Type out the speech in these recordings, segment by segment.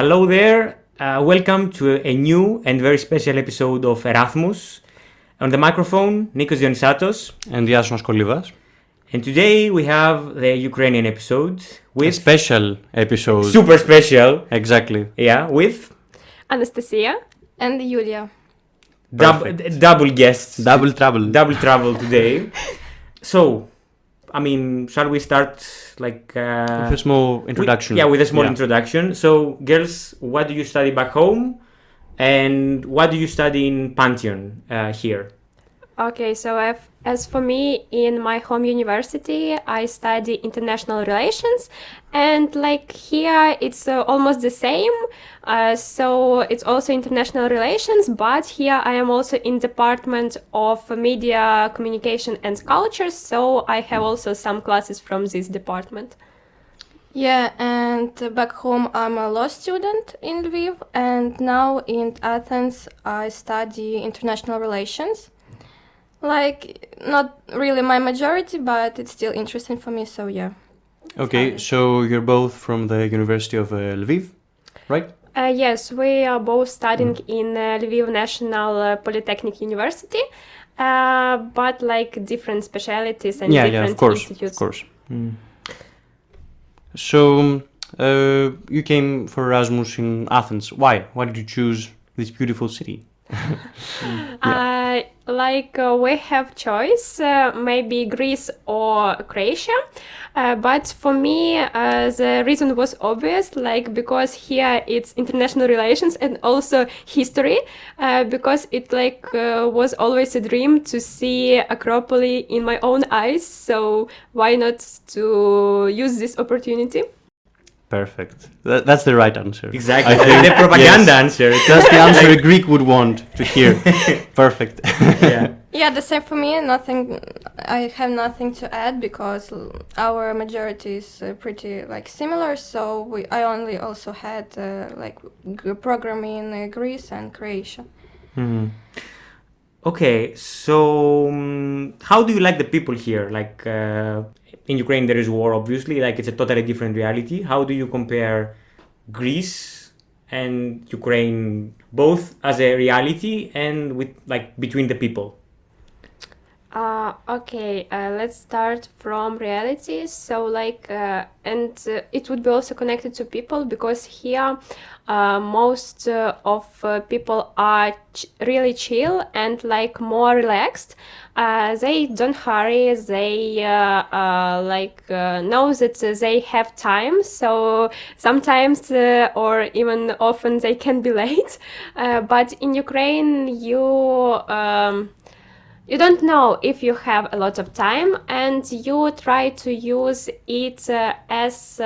Hello there. Welcome to a new and very special episode of ERAΘMUS. On the microphone, Nikos Dionysatos. And Iasonas Kolyvas. And today we have the Ukrainian episode with... A special episode. Super special. Exactly. Yeah, with... Anastasia and Yulia. Double guests. Double trouble. Double trouble today. So, I mean, shall we start like... with a small introduction. With a small introduction. So, girls, what do you study back home? And what do you study in Pantheon here? Okay, so as for me, in my home university, I study international relations, and like here, it's almost the same. So it's also international relations, but here I am also in department of media, communication, and culture. So I have also some classes from this department. Yeah, and back home I'm a law student in Lviv, and now in Athens I study international relations. Like, not really my majority, but it's still interesting for me, so yeah. Okay, so you're both from the University of Lviv, right? Yes, we are both studying in Lviv National Polytechnic University, but like different specialities and different institutes. Of course. So, you came for Erasmus in Athens. Why? Why did you choose this beautiful city? We have choice, maybe Greece or Croatia, but for me the reason was obvious, like because here it's international relations and also history, because it was always a dream to see Acropolis in my own eyes, so why not to use this opportunity? Perfect. That's the right answer. Exactly. The propaganda answer. That's the answer a Greek would want to hear. Perfect. Yeah, the same for me. I have nothing to add because our majority is pretty similar. So I only also had program in Greece and Croatia. Mm-hmm. Okay, so how do you like the people here? In Ukraine there is war, obviously, it's a totally different reality. How do you compare Greece and Ukraine, both as a reality and with between the people? Okay, let's start from reality. So it would be also connected to people, because here most of people are really chill and more relaxed. They don't hurry, they know that they have time, so sometimes or even often they can be late, but in Ukraine you don't know if you have a lot of time, and you try to use it as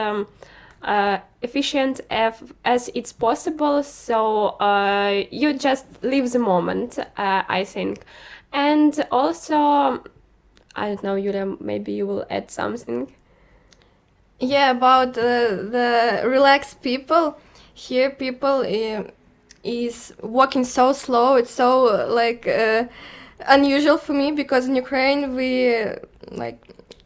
efficient as it's possible, so you just live the moment, I think. And also, I don't know, Yulia, maybe you will add something. Yeah, about the relaxed people. Here people is walking so slow, it's so unusual for me, because in Ukraine we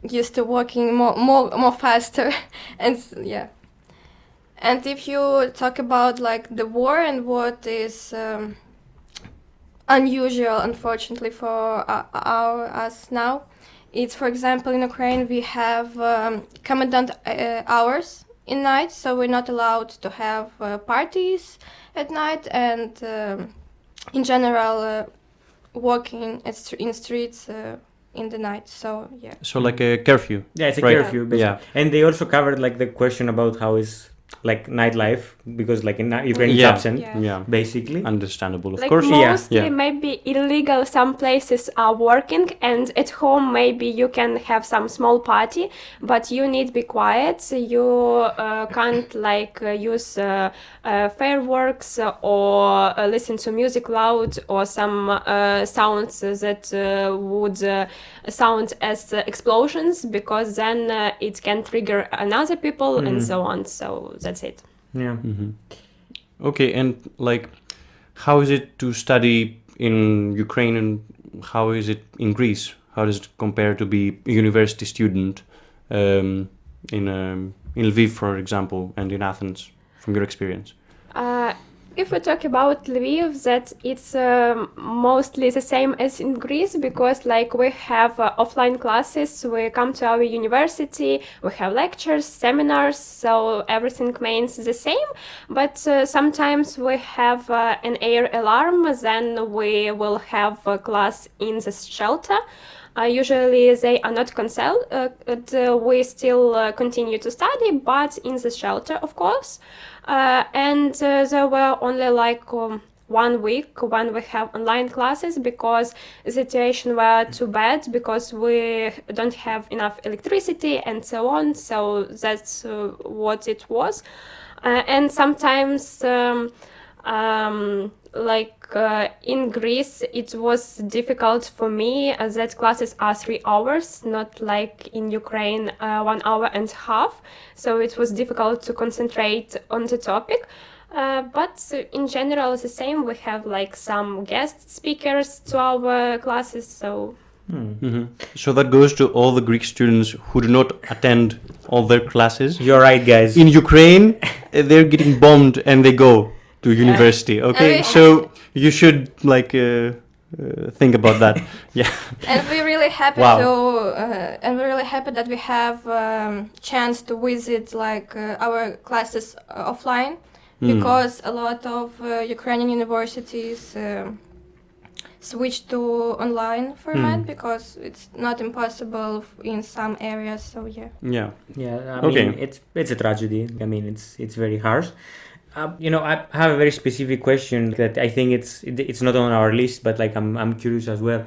used to walking more faster. And yeah, and if you talk about the war and what is unusual, unfortunately for us now, it's, for example, in Ukraine we have commandant hours in night, so we're not allowed to have parties at night, and in general walking in streets in the night. So yeah. So like a curfew. Yeah, it's a right? curfew. Basically. Yeah, and they also covered the question about how is nightlife, because in Ukraine it's absent. Yeah, basically. Understandable, of course. Mostly maybe illegal. Some places are working, and at home maybe you can have some small party, but you need to be quiet. You can't use fireworks or listen to music loud, or some sounds that would sound as explosions, because then it can trigger another people and so on. So that's it. Yeah. Mm-hmm. Okay, and how is it to study in Ukraine, and how is it in Greece? How does it compare to be a university student in Lviv, for example, and in Athens, from your experience? If we talk about Lviv, that it's mostly the same as in Greece, because like we have offline classes, we come to our university, we have lectures, seminars, so everything remains the same. But sometimes we have an air alarm, then we will have a class in the shelter. Usually they are not cancelled, we still continue to study, but in the shelter, of course. And there were only like 1 week when we have online classes, because the situation were too bad, because we don't have enough electricity and so on. So that's what it was. And sometimes in Greece, it was difficult for me that classes are 3 hours, not like in Ukraine 1 hour and a half. So it was difficult to concentrate on the topic. But in general, the same. We have like some guest speakers to our classes. So. So that goes to all the Greek students who do not attend all their classes. You're right, guys. In Ukraine, they're getting bombed and they go to university. Okay, so you should like think about that. Yeah. And we're really happy Wow. and we're really happy that we have chance to visit like our classes offline, because a lot of Ukrainian universities switch to online format, because it's not impossible in some areas. So yeah. Yeah. Yeah, I Okay. mean, it's a tragedy. I mean, it's very harsh. I have a very specific question that I think it's not on our list, but like I'm curious as well.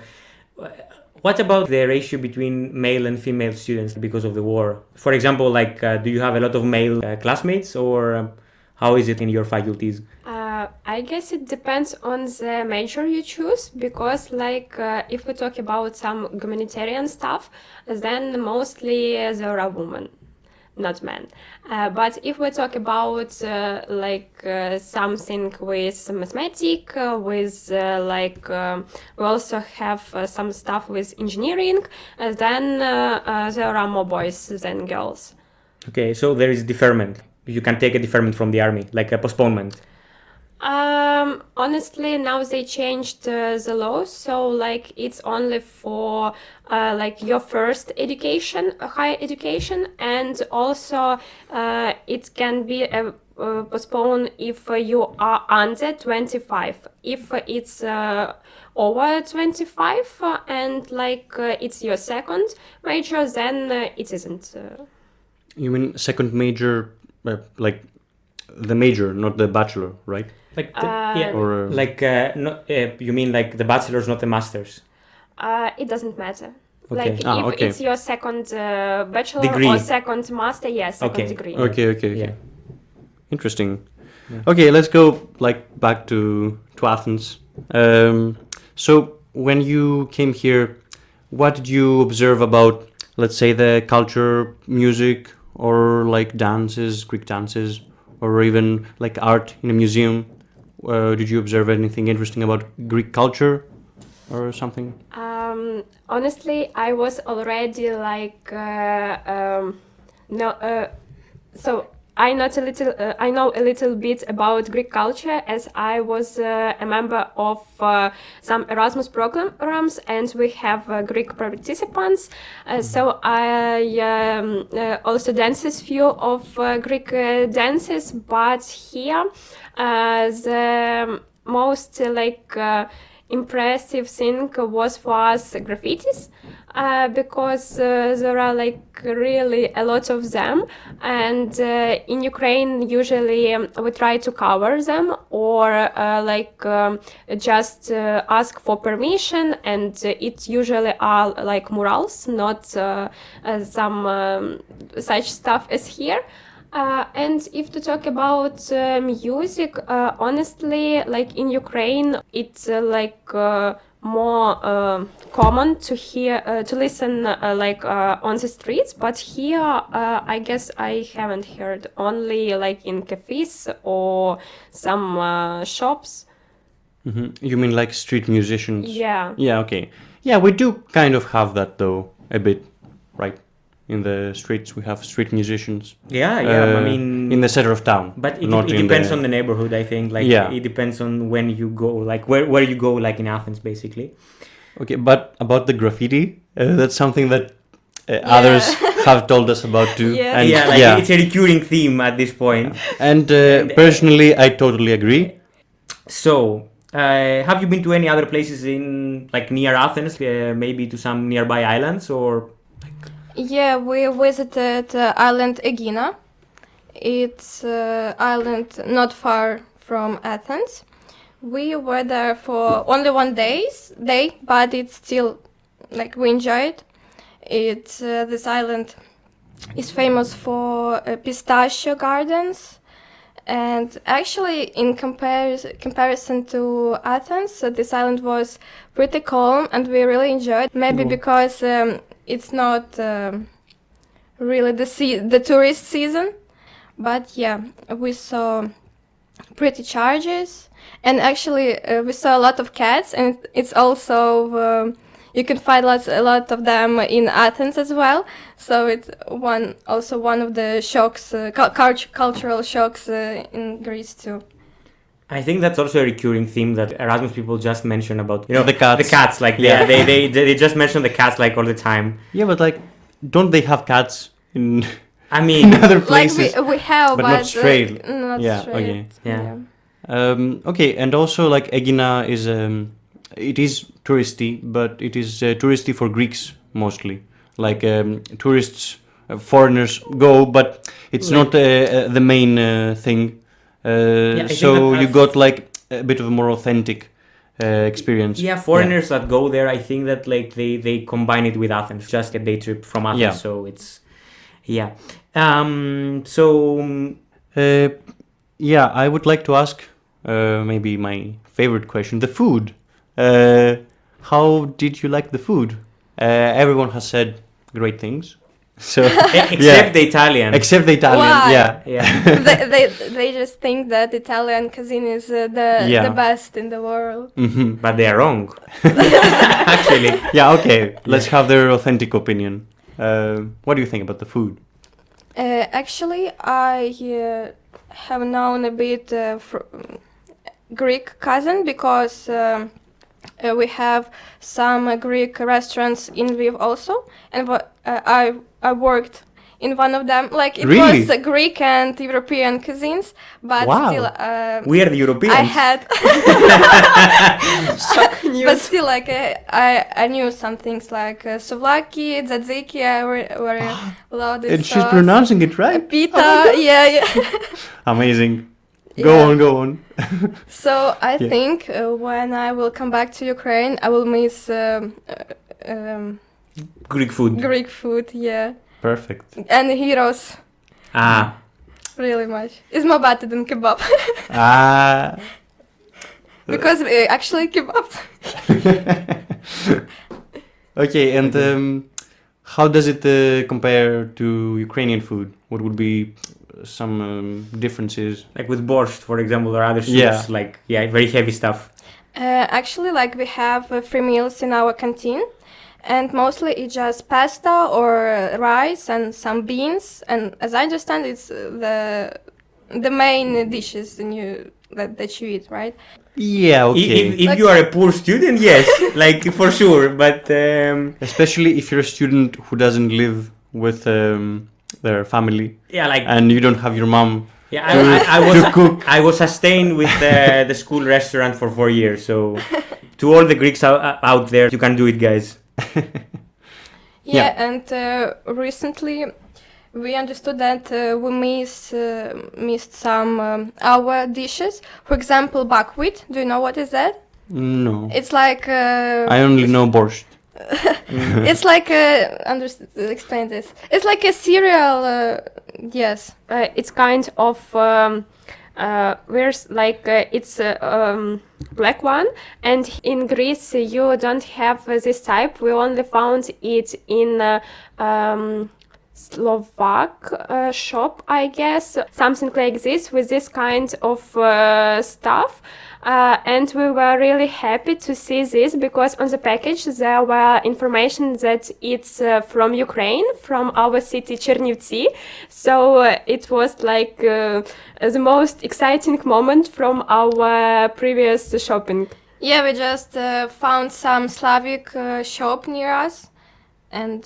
What about the ratio between male and female students because of the war? For example, like do you have a lot of male classmates, or how is it in your faculties? I guess it depends on the major you choose, because like if we talk about some humanitarian stuff, then mostly there are women, not men. But if we talk about something with mathematics, we also have some stuff with engineering, then there are more boys than girls. Okay, so there is deferment. You can take a deferment from the army, like a postponement. Honestly, now they changed the law, so like it's only for like your first education, higher education, and also it can be postponed if you are under 25. If it's over 25 and like it's your second major, then it isn't. You mean second major, like the major, not the bachelor, right? Like yeah, Or like you mean like the bachelor's, not the master's? It doesn't matter. Okay. Like Ah, if okay. it's your second bachelor Degree. or second master, yes, second Okay. degree. okay. Yeah. Interesting. Okay, let's go like back to Athens. So when you came here, what did you observe about, let's say, the culture, music, or like dances, Greek dances, or even like art in a museum? Did you observe anything interesting about Greek culture or something? Honestly, I was already like so I know a little bit about Greek culture, as I was a member of some ERAÞMUS programs, and we have Greek participants. So I also dances few of Greek dances, but here the most impressive thing was for us graffitis, because there are like really a lot of them, and in Ukraine usually we try to cover them, or just ask for permission, and it usually are like murals, not some such stuff as here. And if to talk about music, honestly, like in Ukraine, it's more common to hear, to listen on the streets, but here I guess I haven't heard, only like in cafes or some shops. You mean like street musicians? Yeah. Yeah, okay. Yeah, we do kind of have that though, a bit, right? in the streets. We have street musicians. Yeah, I mean, in the center of town. but it not in depends on the neighborhood, I think. Like, Yeah. it depends on when you go, like where you go, like in Athens, basically. Okay, but about the graffiti, that's something that others have told us about too. Yeah. And, Yeah, it's a recurring theme at this point. And personally, I totally agree. So, have you been to any other places in, like, near Athens, maybe to some nearby islands, or? Yeah, we visited island Egina. It's island not far from Athens. We were there for only one day, but it's still, like, we enjoyed it. This island is famous for pistachio gardens, and actually, in comparison to Athens, this island was pretty calm, and we really enjoyed. Maybe because it's not really the tourist season, but yeah, we saw pretty charges. And actually, we saw a lot of cats, and it's also you can find a lot of them in Athens as well. So it's one of the shocks, cultural shocks in Greece too. I think that's also a recurring theme that Erasmus people just mention about, you know, The cats. The cats, like, Yeah. they just mention the cats, like, all the time. Yeah, but like, don't they have cats in I mean, other Like places? we have, but not straight. not Yeah, straight. okay. Yeah. Okay, and also like Egina is it is touristy, but it is touristy for Greeks mostly. Like tourists, foreigners go, but it's not the main thing. I think So that you got like a bit of a more authentic experience. yeah, foreigners that go there, I think that, like, they combine it with Athens, just a day trip from Athens. Yeah. So it's, yeah. So Yeah, I would like to ask maybe my favorite question: the food. How did you like the food? Everyone has said great things. So except the Italian. except the Italian, Why? yeah. Yeah. they just think that Italian cuisine is the best in the world. Mhm. But they are wrong. Actually. Yeah, okay. Let's have their authentic opinion. What do you think about the food? Actually, I have known a bit Greek cousin because we have some Greek restaurants in Lviv also, and I worked in one of them. Like it Really? was Greek and European cuisines, but Wow. still We are the Europeans. I had, but still, like I knew some things like souvlaki, tzatziki. I were loaded. And she's sauce. pronouncing it right? Pita, yeah. Amazing. Yeah. Go on. So I Yeah. think when I will come back to Ukraine, I will miss Greek food. Greek food, yeah, Perfect. and heroes Ah. really much. It's more better than kebab Ah. because actually kebab. Okay, and how does it compare to Ukrainian food? What would be some differences? Like with borscht, for example, or other soups. Yeah. Like, yeah, very heavy stuff. Actually, like we have free meals in our canteen, and mostly it's just pasta or rice and some beans. And as I understand, it's the main dishes that you eat, right? Yeah, okay. If you are a poor student, yes, like for sure. But Especially if you're a student who doesn't live with their family yeah, like and you don't have your mom. yeah, I was sustained with the school restaurant for 4 years. So to all the Greeks out there, you can do it, guys. Yeah, and recently we understood that we missed some our dishes. For example, buckwheat. Do you know what is that? No. It's like I only know borscht. it's like explain this. It's like a cereal. Yes. It's kind of where's like it's black one, and in Greece you don't have this type. We only found it in Slovak shop, I guess, something like this, with this kind of stuff. And we were really happy to see this, because on the package there were information that it's from Ukraine, from our city Chernivtsi. So it was like the most exciting moment from our previous shopping. Yeah, we just found some Slavic shop near us and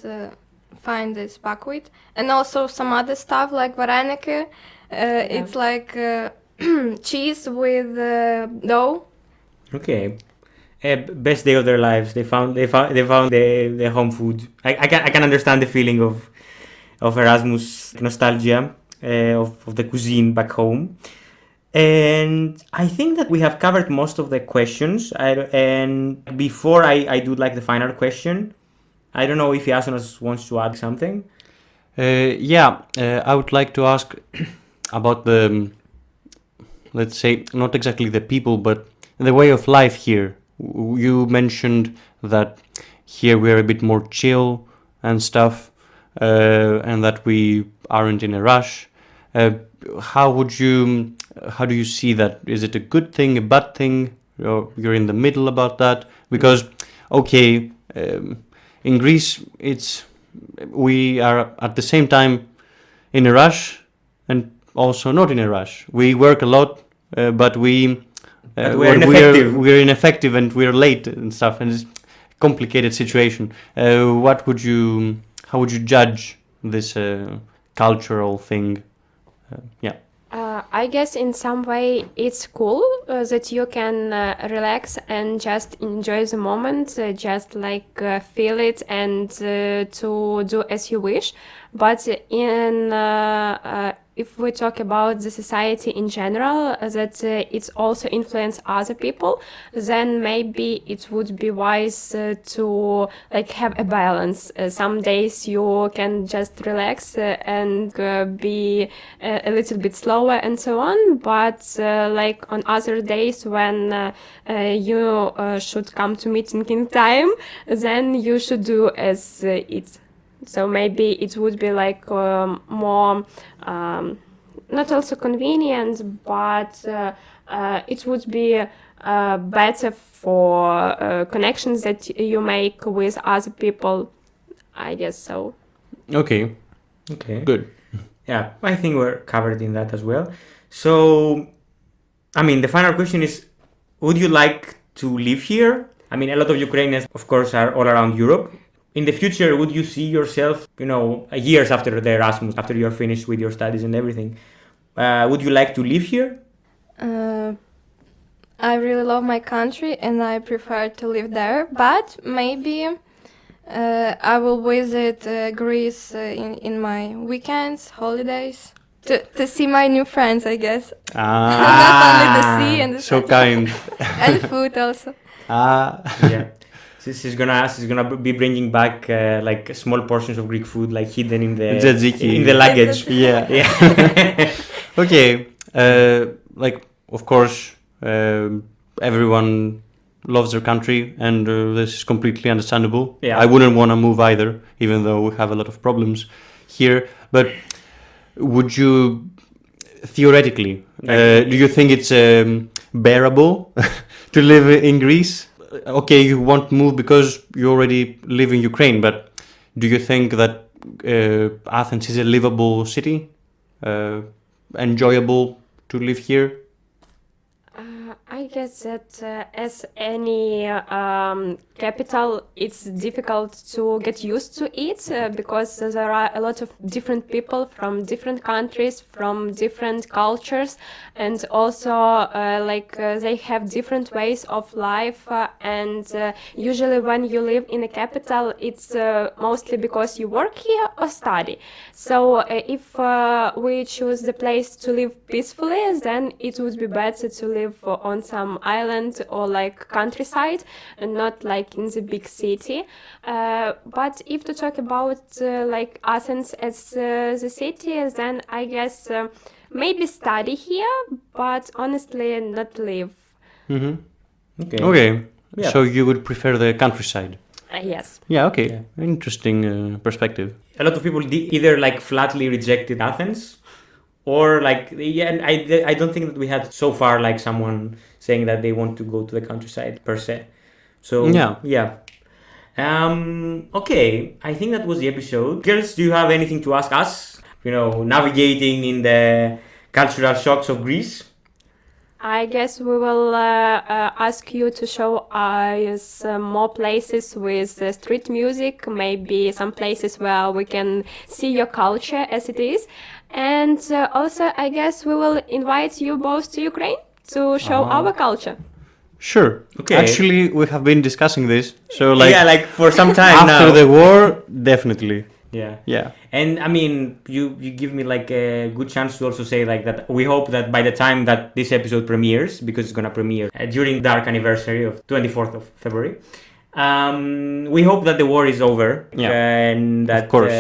find this buckwheat. And also some other stuff like vareniki. It's like cheese with dough. Okay. Best day of their lives. They found the home food. I can understand the feeling of Erasmus nostalgia of the cuisine back home. And I think that we have covered most of the questions. And before I do like the final question, I don't know if Iasonas wants to add something. I would like to ask about the, let's say, not exactly the people, but the way of life here. You mentioned that here we're a bit more chill and stuff, and that we aren't in a rush. How do you see that? Is it a good thing, a bad thing, or you're in the middle about that? Because, okay, in Greece, we are at the same time in a rush and also not in a rush. We work a lot, but we're ineffective and we're late and stuff, and it's a complicated situation. How would you judge this cultural thing? I guess in some way it's cool that you can relax and just enjoy the moment, just like feel it and to do as you wish. But if we talk about the society in general, that it's also influence other people, then maybe it would be wise to like have a balance. Some days you can just relax and be a little bit slower and so on, but like on other days when you should come to meeting in time, then you should do as it's. So maybe it would be like more, not also convenient, but it would be better for connections that you make with other people. I guess so. Okay. Good. Yeah, I think we're covered in that as well. So, I mean, the final question is, would you like to live here? I mean, a lot of Ukrainians, of course, are all around Europe. In the future, would you see yourself, years after the Erasmus, after you're finished with your studies and everything, would you like to live here? I really love my country and I prefer to live there, but maybe I will visit Greece in my weekends, holidays, to see my new friends, I guess. Not only the sea and the so sunshine. kind. And food also. Yeah. She's gonna be bringing back like small portions of Greek food, like hidden in the luggage. Yeah. Okay. Of course, everyone loves their country, and this is completely understandable. Yeah. I wouldn't want to move either, even though we have a lot of problems here. But would you, theoretically, do you think it's bearable to live in Greece? Okay, you won't move because you already live in Ukraine, but do you think that Athens is a livable city? Enjoyable to live here? I guess that as any capital, it's difficult to get used to it because there are a lot of different people from different countries, from different cultures, and also they have different ways of life. And usually when you live in a capital, it's mostly because you work here or study. So if we choose the place to live peacefully, then it would be better to live on some island or like countryside and not like in the big city. But if to talk about like Athens as the city, then I guess maybe study here, but honestly not live. Mm-hmm. Okay. Okay. Yeah. So you would prefer the countryside? Yes. Yeah, okay. Yeah. Interesting perspective. A lot of people either like flatly rejected Athens, or like and I don't think that we had so far like someone saying that they want to go to the countryside per se. So yeah. Okay, I think that was the episode. Girls, do you have anything to ask us? Navigating in the cultural shocks of Greece. I guess we will ask you to show us more places with street music, maybe some places where we can see your culture as it is. And also, I guess we will invite you both to Ukraine to show our culture. Sure. Okay. Actually, we have been discussing this. So, like for some time after now. the war, definitely. Yeah. Yeah. And I mean, you give me like a good chance to also say like that we hope that by the time that this episode premieres, because it's gonna premiere during dark anniversary of 24th of February, we hope that the war is over, and that of course.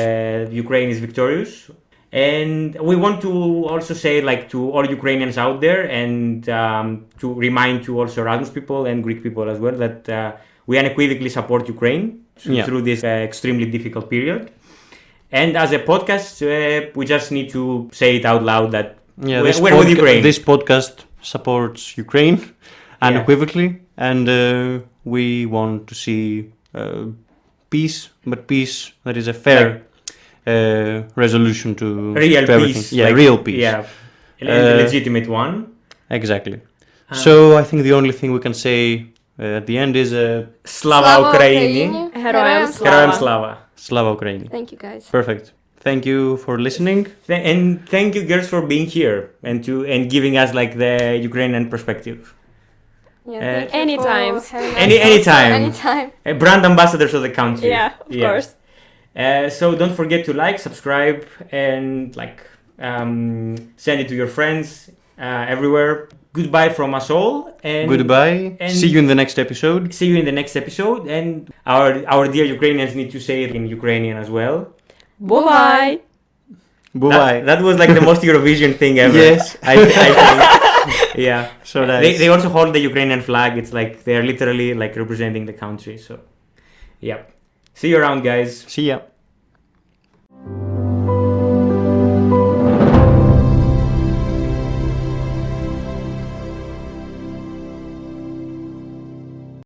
Ukraine is victorious. And we want to also say like to all Ukrainians out there, and to remind to also ERATHMUS people and Greek people as well, that we unequivocally support Ukraine through this extremely difficult period. And as a podcast, we just need to say it out loud that we're with Ukraine. This podcast supports Ukraine unequivocally, and we want to see peace, but peace that is a fair resolution to real everything. Peace. Yeah, real peace. Yeah, a legitimate one. Exactly. So I think the only thing we can say at the end is Slava Ukraini. Heroiam Heroiam Slava. Slava Ukraini. Thank you, guys. Perfect. Thank you for listening. And thank you, girls, for being here and giving us like the Ukrainian perspective. Yeah, thank you anytime. for having us Anytime. Anytime. Brand ambassadors of the country. Yeah, of course. So don't forget to like, subscribe, and send it to your friends everywhere. Goodbye from us all. And Goodbye. And see you in the next episode. See you in the next episode. And our dear Ukrainians need to say it in Ukrainian as well. Bye. Bye. That was like the most Eurovision thing ever. Yes. I think. Yeah. So nice. They also hold the Ukrainian flag. It's like they're literally like representing the country. So, yeah. See you around, guys. See ya.